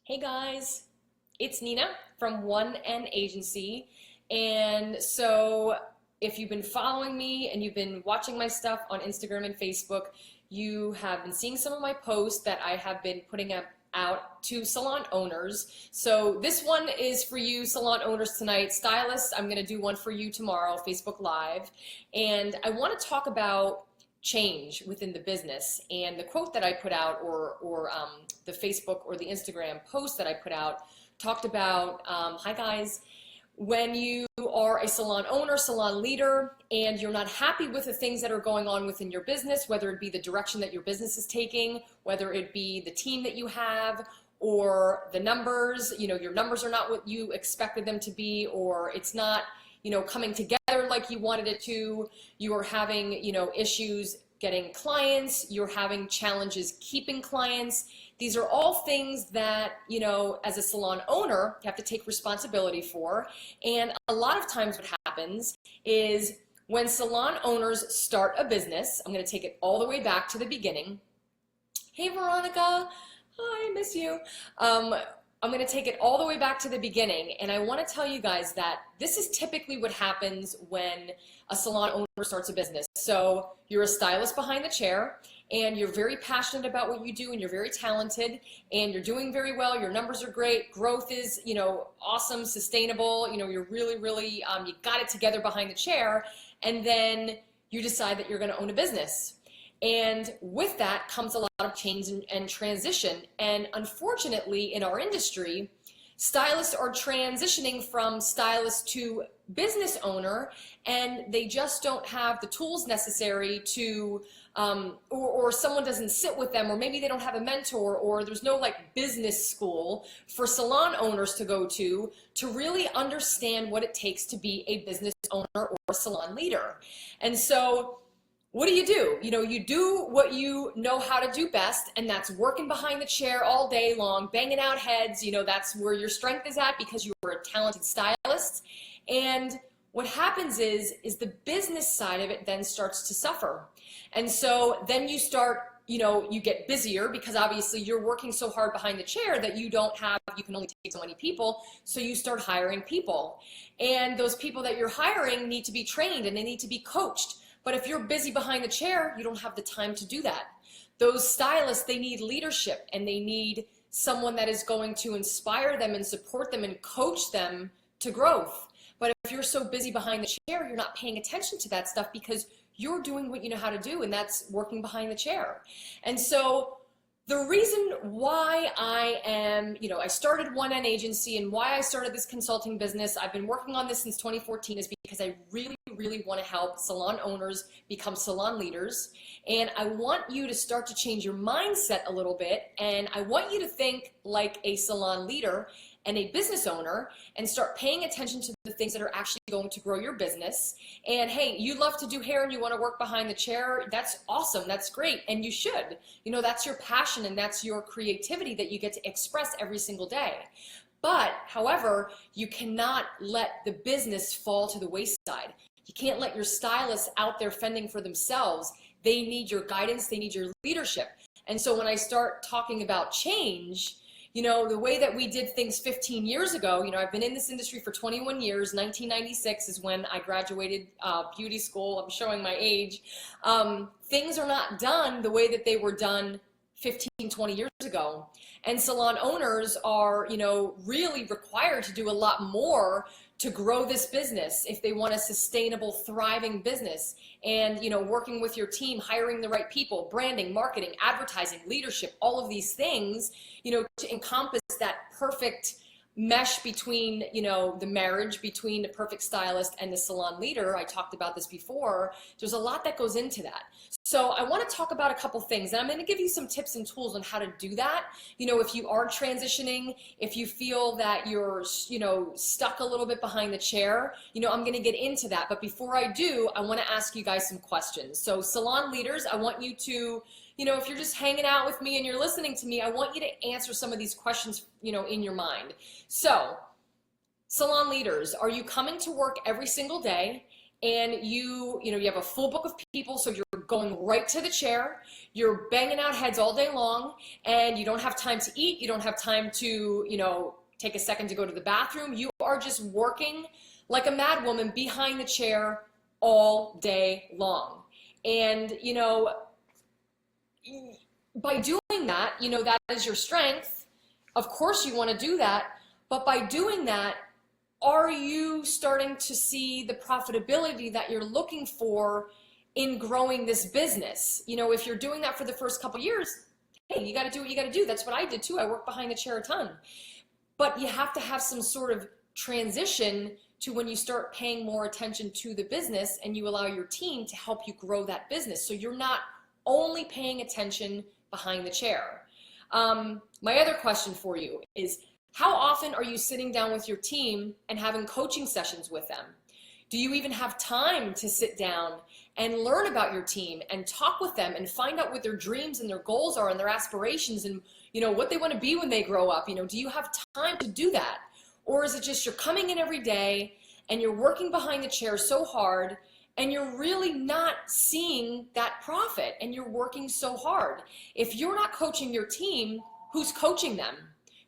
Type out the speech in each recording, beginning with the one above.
Hey guys, it's Nina from One N Agency. And so if you've been following me and you've been watching my stuff on Instagram and Facebook, you have been seeing some of my posts that I have been putting out to salon owners. So this one is for you salon owners tonight. Stylists, I'm going to do one for you tomorrow, Facebook Live. And I want to talk about change within the business, and the quote that I put out, or the Facebook or the Instagram post that I put out, talked about, hi guys, when you are a salon owner, salon leader, and you're not happy with the things that are going on within your business, whether it be the direction that your business is taking, whether it be the team that you have, or the numbers, your numbers are not what you expected them to be, or it's not coming together like you wanted it to, you are having, issues getting clients, you're having challenges keeping clients. These are all things that, as a salon owner, you have to take responsibility for. And a lot of times what happens is when salon owners start a business, I'm going to take it all the way back to the beginning. Hey, Veronica. Hi, I miss you. I'm going to take it all the way back to the beginning, and I want to tell you guys that this is typically what happens when a salon owner starts a business. So you're a stylist behind the chair, and you're very passionate about what you do, and you're very talented, and you're doing very well. Your numbers are great. Growth is, awesome, sustainable. You're really, really, you got it together behind the chair, and then you decide that you're going to own a business. And with that comes a lot of change and transition. And unfortunately, in our industry, stylists are transitioning from stylist to business owner, and they just don't have the tools necessary to, or someone doesn't sit with them, or maybe they don't have a mentor, or there's no business school for salon owners to go to really understand what it takes to be a business owner or a salon leader. And so what do? You do what you know how to do best, and that's working behind the chair all day long, banging out heads. That's where your strength is at because you are a talented stylist. And what happens is the business side of it then starts to suffer. And so then you start, you get busier because obviously you're working so hard behind the chair that you can only take so many people. So you start hiring people. And those people that you're hiring need to be trained and they need to be coached. But if you're busy behind the chair, you don't have the time to do that. Those stylists, they need leadership, and they need someone that is going to inspire them and support them and coach them to growth. But if you're so busy behind the chair, you're not paying attention to that stuff because you're doing what you know how to do, and that's working behind the chair. And so the reason why I started One N Agency and why I started this consulting business, I've been working on this since 2014, is because I really want to help salon owners become salon leaders. And I want you to start to change your mindset a little bit, and I want you to think like a salon leader and a business owner and start paying attention to the things that are actually going to grow your business. And hey, you love to do hair and you want to work behind the chair, that's awesome, that's great, and you should. That's your passion and that's your creativity that you get to express every single day. But, however, you cannot let the business fall to the wayside. You can't let your stylists out there fending for themselves. They need your guidance, they need your leadership. And so when I start talking about change, the way that we did things 15 years ago, I've been in this industry for 21 years. 1996 is when I graduated beauty school. I'm showing my age. Things are not done the way that they were done 15, 20 years ago. And salon owners are, really required to do a lot more to grow this business if they want a sustainable, thriving business. And, working with your team, hiring the right people, branding, marketing, advertising, leadership, all of these things, to encompass that perfect mesh between, the marriage between the perfect stylist and the salon leader. I talked about this before. There's a lot that goes into that. So I want to talk about a couple things, and I'm going to give you some tips and tools on how to do that. If you are transitioning, if you feel that you're, stuck a little bit behind the chair, I'm going to get into that. But before I do, I want to ask you guys some questions. So salon leaders, I want you to, if you're just hanging out with me and you're listening to me, I want you to answer some of these questions, in your mind. So, salon leaders, are you coming to work every single day and you have a full book of people, so you're going right to the chair, you're banging out heads all day long, and you don't have time to eat, you don't have time to, take a second to go to the bathroom. You are just working like a mad woman behind the chair all day long. And, by doing that, that is your strength. Of course you want to do that, but by doing that, are you starting to see the profitability that you're looking for in growing this business? If you're doing that for the first couple years, hey, you got to do what you got to do. That's what I did too. I worked behind the chair a ton. But you have to have some sort of transition to when you start paying more attention to the business and you allow your team to help you grow that business. So you're not only paying attention behind the chair. My other question for you is, how often are you sitting down with your team and having coaching sessions with them? Do you even have time to sit down and learn about your team and talk with them and find out what their dreams and their goals are and their aspirations and what they want to be when they grow up? Do you have time to do that? Or is it just you're coming in every day and you're working behind the chair so hard and you're really not seeing that profit and you're working so hard? If you're not coaching your team, who's coaching them?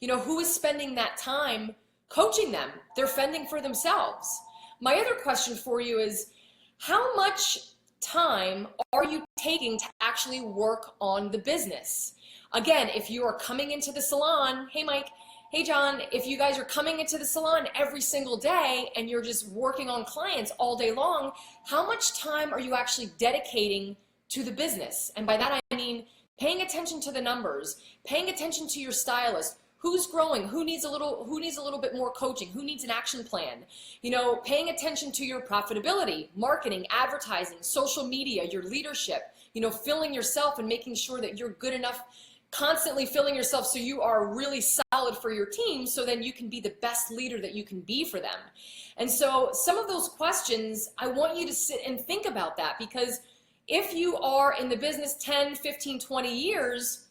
Who is spending that time coaching them? They're fending for themselves. My other question for you is, how much time are you taking to actually work on the business? Again, if you are coming into the salon, hey Mike, hey John, if you guys are coming into the salon every single day and you're just working on clients all day long, how much time are you actually dedicating to the business? And by that I mean paying attention to the numbers, paying attention to your stylist, who's growing, who needs a little bit more coaching, who needs an action plan, paying attention to your profitability, marketing, advertising, social media, your leadership, filling yourself and making sure that you're good enough, constantly filling yourself so you are really solid for your team, so then you can be the best leader that you can be for them. And so some of those questions, I want you to sit and think about that, because if you are in the business 10, 15, 20 years,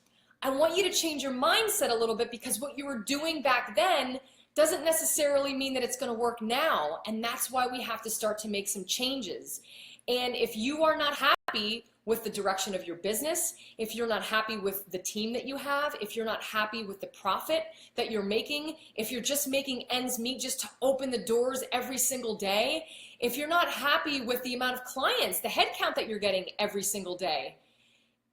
I want you to change your mindset a little bit, because what you were doing back then doesn't necessarily mean that it's going to work now. And that's why we have to start to make some changes. And if you are not happy with the direction of your business, if you're not happy with the team that you have, if you're not happy with the profit that you're making, if you're just making ends meet just to open the doors every single day, if you're not happy with the amount of clients, the head count that you're getting every single day,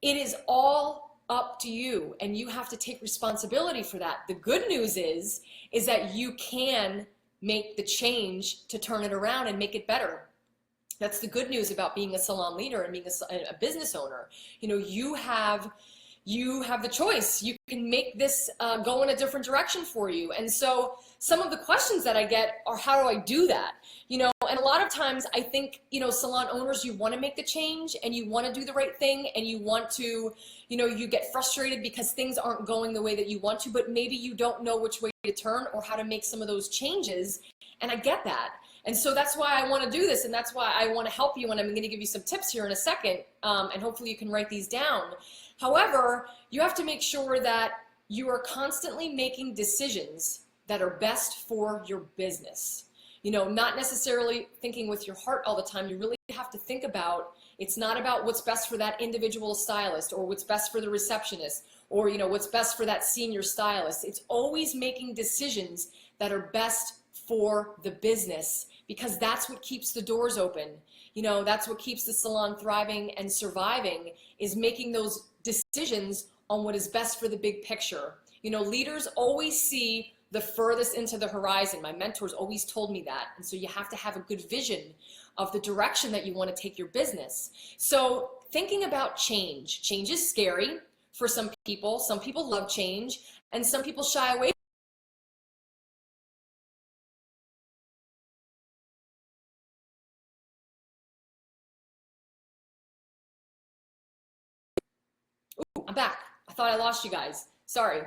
it is all up to you, and you have to take responsibility for that. The good news is that you can make the change to turn it around and make it better. That's the good news about being a salon leader and being a business owner. You have the choice. You can make this go in a different direction for you. And so some of the questions that I get are, how do I do that? And a lot of times I think, salon owners, you want to make the change and you want to do the right thing, and you want to, you get frustrated because things aren't going the way that you want to, but maybe you don't know which way to turn or how to make some of those changes. And I get that. And so that's why I want to do this, and that's why I want to help you, and I'm going to give you some tips here in a second, and hopefully you can write these down. However, you have to make sure that you are constantly making decisions that are best for your business. Not necessarily thinking with your heart all the time. You really have to think about, it's not about what's best for that individual stylist or what's best for the receptionist or what's best for that senior stylist. It's always making decisions that are best for the business, because that's what keeps the doors open. That's what keeps the salon thriving and surviving, is making those decisions on what is best for the big picture. Leaders always see the furthest into the horizon. My mentors always told me that. And so you have to have a good vision of the direction that you want to take your business. So thinking about change. Change is scary for some people. Some people love change, and some people shy away. Ooh, I'm back. I thought I lost you guys. Sorry.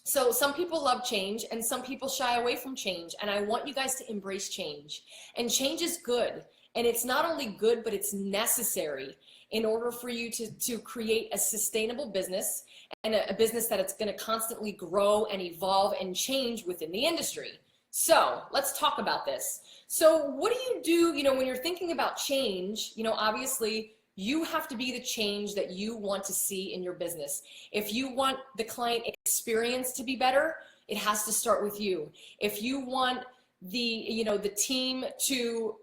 So some people love change and some people shy away from change, and I want you guys to embrace change. And change is good, and it's not only good, but it's necessary in order for you to create a sustainable business, and a business that it's going to constantly grow and evolve and change within the industry. So let's talk about this. So what do, when you're thinking about change, obviously you have to be the change that you want to see in your business. If you want the client experience to be better, it has to start with you. If you want the team to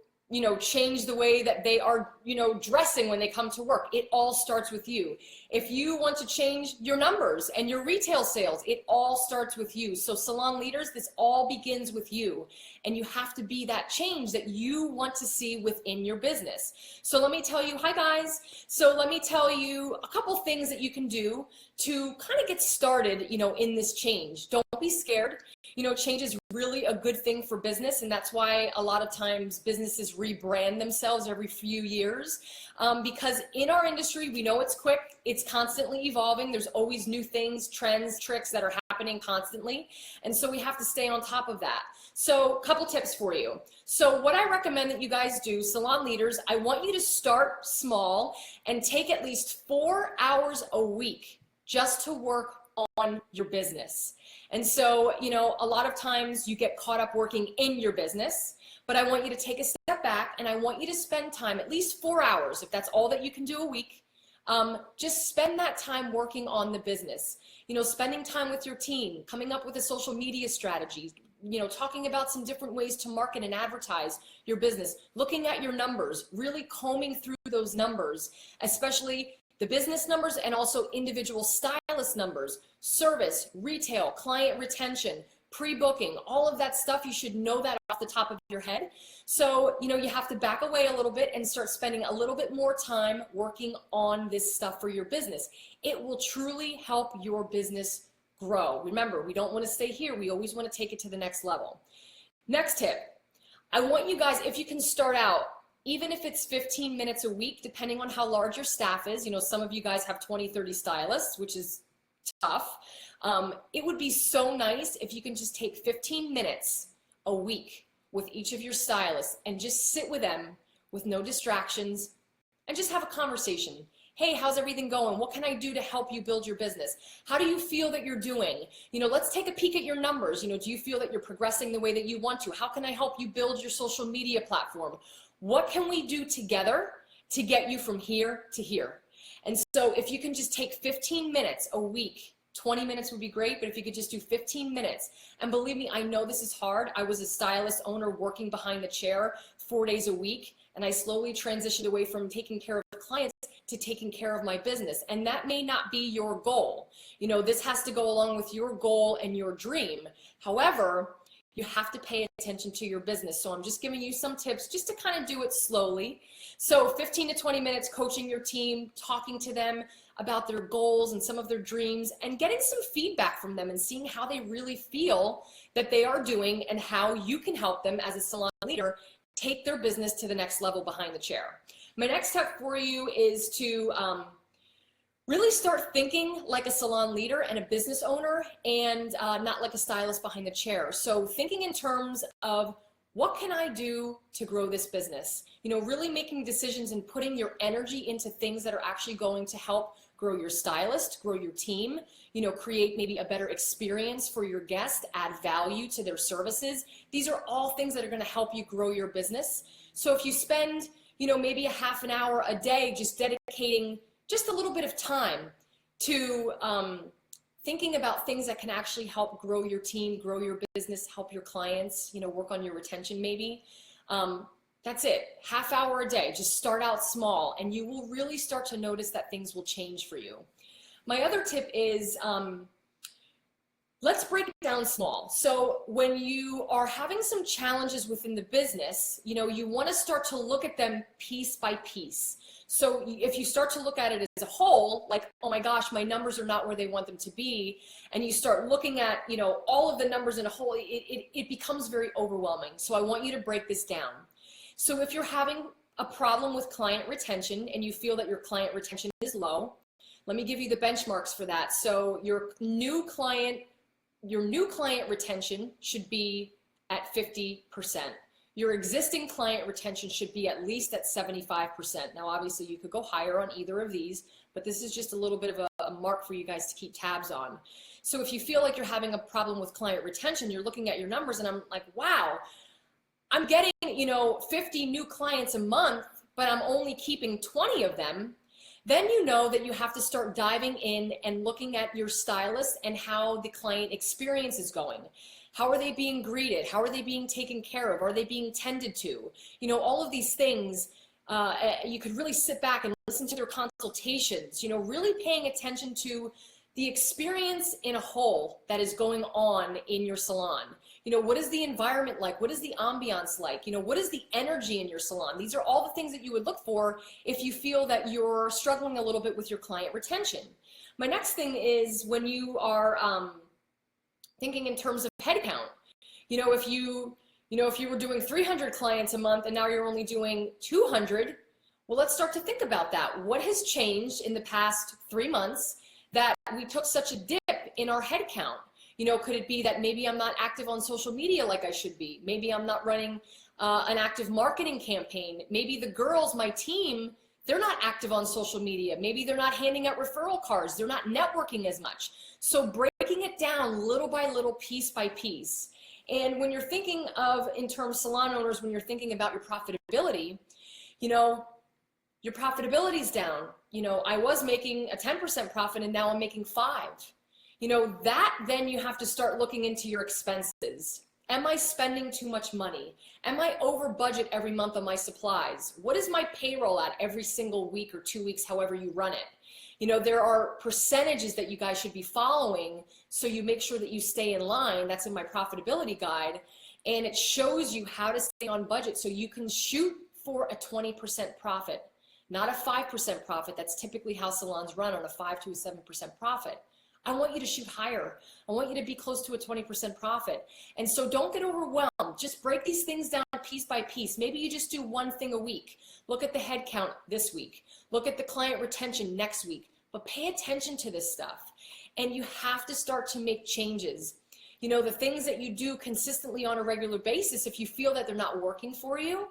change the way that they are, dressing when they come to work, it all starts with you. If you want to change your numbers and your retail sales, it all starts with you. So salon leaders, this all begins with you, and you have to be that change that you want to see within your business. So let me tell you, hi guys. So let me tell you a couple things that you can do to kind of get started, in this change. Don't be scared. Change is really a good thing for business, and that's why a lot of times businesses rebrand themselves every few years, because in our industry, we know it's quick, it's constantly evolving, there's always new things, trends, tricks that are happening constantly, and so we have to stay on top of that. So a couple tips for you. So what I recommend that you guys do, salon leaders, I want you to start small and take at least 4 hours a week just to work on your business. And so, a lot of times you get caught up working in your business, but I want you to take a step back and I want you to spend time, at least 4 hours, if that's all that you can do a week, just spend that time working on the business. Spending time with your team, coming up with a social media strategy, talking about some different ways to market and advertise your business, looking at your numbers, really combing through those numbers, especially the business numbers and also individual stylist numbers, service, retail, client retention, pre-booking, all of that stuff. You should know that off the top of your head. So, you have to back away a little bit and start spending a little bit more time working on this stuff for your business. It will truly help your business grow. Remember, we don't want to stay here. We always want to take it to the next level. Next tip, I want you guys, if you can start out, even if it's 15 minutes a week, depending on how large your staff is, some of you guys have 20, 30 stylists, which is tough. It would be so nice if you can just take 15 minutes a week with each of your stylists and just sit with them with no distractions and just have a conversation. Hey, how's everything going? What can I do to help you build your business? How do you feel that you're doing? Let's take a peek at your numbers. Do you feel that you're progressing the way that you want to? How can I help you build your social media platform? What can we do together to get you from here to here? And so if you can just take 15 minutes a week, 20 minutes would be great, but if you could just do 15 minutes, and believe me, I know this is hard. I was a stylist owner working behind the chair 4 days a week, and I slowly transitioned away from taking care of clients to taking care of my business. And that may not be your goal. This has to go along with your goal and your dream. However, you have to pay attention to your business. So I'm just giving you some tips just to kind of do it slowly. So 15 to 20 minutes coaching your team, talking to them about their goals and some of their dreams, and getting some feedback from them and seeing how they really feel that they are doing and how you can help them as a salon leader take their business to the next level behind the chair. My next step for you is to really start thinking like a salon leader and a business owner, and not like a stylist behind the chair. So thinking in terms of, what can I do to grow this business? Really making decisions and putting your energy into things that are actually going to help grow your stylist, grow your team, create maybe a better experience for your guest, add value to their services. These are all things that are going to help you grow your business. So if you spend, maybe a half an hour a day just dedicating just a little bit of time to thinking about things that can actually help grow your team, grow your business, help your clients, work on your retention maybe. That's it, half hour a day. Just start out small and you will really start to notice that things will change for you. My other tip is, let's break it down small. So when you are having some challenges within the business, you want to start to look at them piece by piece. So if you start to look at it as a whole, like, oh my gosh, my numbers are not where they want them to be, and you start looking at, all of the numbers in a whole, it becomes very overwhelming. So I want you to break this down. So if you're having a problem with client retention and you feel that your client retention is low, let me give you the benchmarks for that. So your new client retention should be at 50%. Your existing client retention should be at least at 75%. Now, obviously, you could go higher on either of these, but this is just a little bit of a mark for you guys to keep tabs on. So if you feel like you're having a problem with client retention, you're looking at your numbers and I'm like, wow, I'm getting, 50 new clients a month, but I'm only keeping 20 of them, then you know that you have to start diving in and looking at your stylist and how the client experience is going. How are they being greeted? How are they being taken care of? Are they being tended to? All of these things, you could really sit back and listen to their consultations, really paying attention to the experience in a whole that is going on in your salon. What is the environment like? What is the ambiance like? What is the energy in your salon? These are all the things that you would look for if you feel that you're struggling a little bit with your client retention. My next thing is when you are thinking in terms of head count. If you were doing 300 clients a month and now you're only doing 200, well, let's start to think about that. What has changed in the past 3 months that we took such a dip in our head count? Could it be that maybe I'm not active on social media like I should be? Maybe I'm not running an active marketing campaign. Maybe the girls, my team, they're not active on social media. Maybe they're not handing out referral cards. They're not networking as much. So breaking it down little by little, piece by piece. And when you're thinking of, in terms of salon owners, when you're thinking about your profitability, your profitability's down. I was making a 10% profit and now I'm making 5%. That then you have to start looking into your expenses. Am I spending too much money? Am I over budget every month on my supplies? What is my payroll at every single week or 2 weeks, however you run it? There are percentages that you guys should be following so you make sure that you stay in line. That's in my profitability guide. And it shows you how to stay on budget so you can shoot for a 20% profit, not a 5% profit. That's typically how salons run, on a 5 to a 7% profit. I want you to shoot higher. I want you to be close to a 20% profit. And so don't get overwhelmed. Just break these things down piece by piece. Maybe you just do one thing a week. Look at the head count this week. Look at the client retention next week. But pay attention to this stuff. And you have to start to make changes. The things that you do consistently on a regular basis, if you feel that they're not working for you,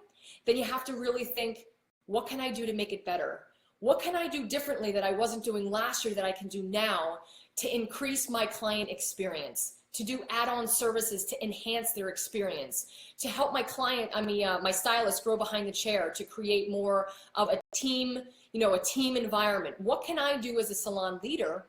then you have to really think, what can I do to make it better? What can I do differently that I wasn't doing last year that I can do now to increase my client experience, to do add-on services to enhance their experience, to help my client, my stylist grow behind the chair, to create more of a team, a team environment. What can I do as a salon leader?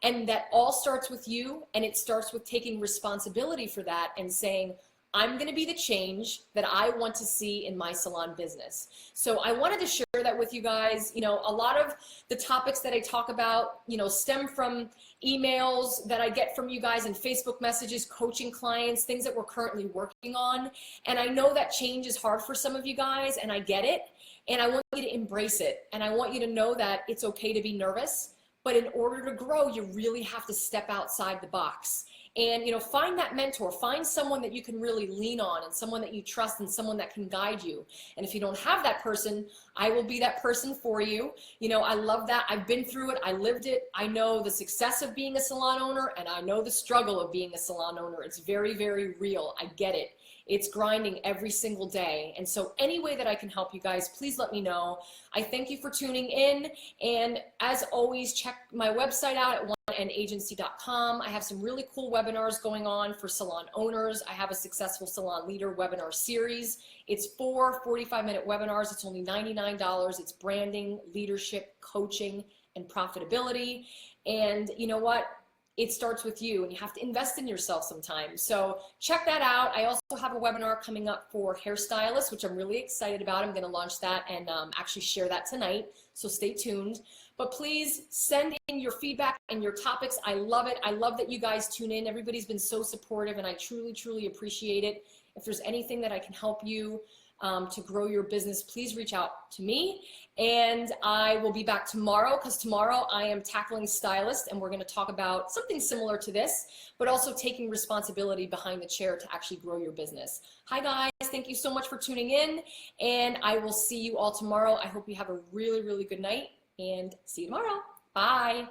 And that all starts with you, and it starts with taking responsibility for that and saying, I'm going to be the change that I want to see in my salon business. So I wanted to share that with you guys. A lot of the topics that I talk about, stem from emails that I get from you guys and Facebook messages, coaching clients, things that we're currently working on. And I know that change is hard for some of you guys, and I get it. And I want you to embrace it. And I want you to know that it's okay to be nervous, but in order to grow, you really have to step outside the box. And find that mentor, find someone that you can really lean on, and someone that you trust, and someone that can guide you. And if you don't have that person, I will be that person for you. I love that. I've been through it. I lived it. I know the success of being a salon owner, and I know the struggle of being a salon owner. It's very, very real. I get it. It's grinding every single day. And so any way that I can help you guys, please let me know. I thank you for tuning in. And as always, check my website out at oneandagency.com. I have some really cool webinars going on for salon owners. I have a Successful Salon Leader webinar series. It's 4 45-minute webinars. It's only $99. It's branding, leadership, coaching, and profitability. And you know what? It starts with you, and you have to invest in yourself sometimes. So check that out. I also have a webinar coming up for hairstylists, which I'm really excited about. I'm going to launch that and actually share that tonight. So stay tuned. But please send in your feedback and your topics. I love it. I love that you guys tune in. Everybody's been so supportive, and I truly, truly appreciate it. If there's anything that I can help you to grow your business, please reach out to me. And I will be back tomorrow, because tomorrow I am tackling stylist, and we're going to talk about something similar to this, but also taking responsibility behind the chair to actually grow your business. Hi guys, thank you so much for tuning in, and I will see you all tomorrow. I hope you have a really, really good night, and see you tomorrow. Bye.